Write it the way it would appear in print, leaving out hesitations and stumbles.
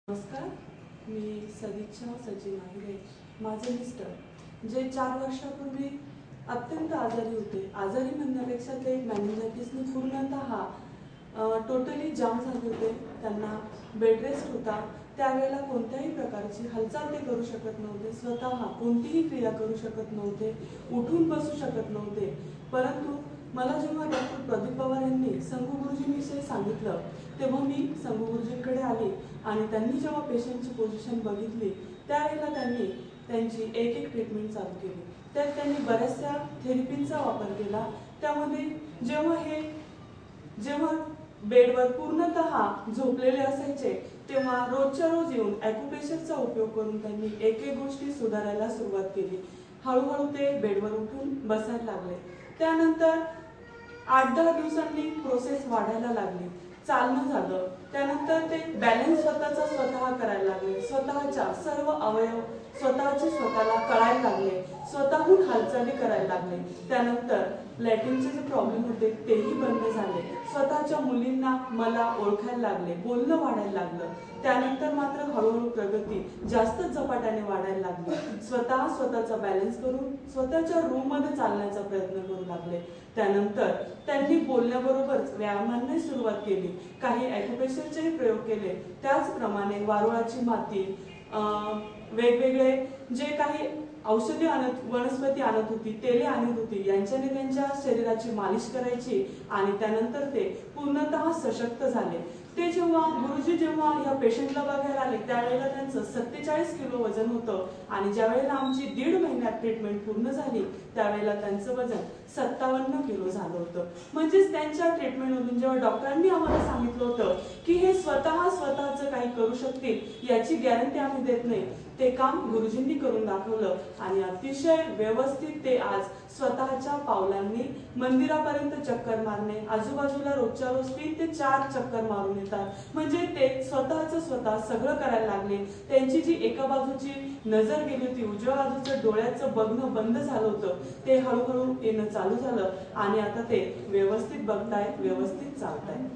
नमस्कार, मी सदिच्छा सचिन आहे. माझे मिस्टर जे 4 वर्षापूर्वी अत्यंत आजारी होते. आजारी म्हणण्यापेक्षा ते मॅनिंजायटिसने पूर्णतः टोटली जाम झाले होते. त्यांना बेड रेस्ट होता. त्यावेळेला कोणत्याही प्रकारची हालचाल ते करू शकत नव्हते. स्वतः कोणतीही क्रिया करू शकत नव्हते. उठून बसू शकत नव्हते. परंतु मला जेव्हा डॉक्टर प्रदीप पवार यांनी संगू गुरुजींविषयी सांगितलं तेव्हा मी संगू गुरुजींकडे आले आणि त्यांनी जेव्हा पेशंटची पोझिशन बघितली त्यावेळेला त्यांनी त्यांची एक ट्रीटमेंट चालू केली. त्यात त्यांनी बऱ्याचशा थेरपींचा वापर केला. त्यामध्ये जेव्हा बेडवर पूर्णतः झोपलेले असायचे तेव्हा रोजच्या रोज येऊन ॲक्युप्रेशरचा उपयोग करून त्यांनी एक गोष्टी सुधारायला सुरुवात केली. हळूहळू ते बेडवर उठून बसायला लागले. त्यानंतर 8-10 दिवसांनी प्रोसेस वाढायला लागली. चालणं झालं. त्यानंतर ते बॅलन्स स्वतः करायला लागले. स्वतःच्या सर्व अवयव स्वतःला कळायला लागले. स्वतःहून हालचाली करायला लागले. त्यानंतर लॅटिनचे जे प्रॉब्लेम होते तेही बंद झाले. स्वतःच्या मुलींना मला ओळखायला लागले. बोलणं वाढायला लागलं. त्यानंतर मात्र हळूहळू प्रगती जास्तच झपाट्याने वाढायला लागली. स्वतःचा बॅलन्स करून स्वतःच्या रूममध्ये चालण्याचा प्रयत्न करू लागले. त्यानंतर त्यांनी बोलण्याबरोबरच व्यायामांना सुरुवात केली. काही ॲक्युप्रेशरचेही प्रयोग केले. त्याचप्रमाणे वारुळाची माती, वेगवेगळे जे काही औषधी वनस्पती आणत होती, तेले आणत होती, यांच्याने त्यांच्या शरीराची मालिश करायची आणि त्यानंतर ते पूर्णतः सशक्त झाले. ते जेव्हा या पेशंटला बघायला आले त्यावेळेला त्यांचं 47 किलो वजन होतं आणि ज्यावेळेला आमची 1.5 महिन्यात ट्रीटमेंट पूर्ण झाली त्यावेळेला त्यांचं वजन 57 किलो झालं होतं. म्हणजेच त्यांच्या ट्रीटमेंटमधून जेव्हा डॉक्टरांनी आम्हाला सांगितलं होतं की हे स्वतःचं काही करू शकतील याची गॅरंटी आम्ही देत नाही, ते काम गुरुजींनी करून दाखवलं आणि अतिशय व्यवस्थित ते आज स्वतःच्या पावलांनी मंदिरापर्यंत चक्कर मारणे, आजूबाजूला रोजच्या रोज 3 ते 4 चक्कर मारून येतात. म्हणजे ते स्वतः सगळं करायला लागले. त्यांची जी एका बाजूची नजर गेली होती, उजव्या बाजूचं डोळ्याचं बघणं बंद झालं होतं, ते हळूहळू येणं चालू झालं आणि आता ते व्यवस्थित बघतायत, व्यवस्थित चालतायत.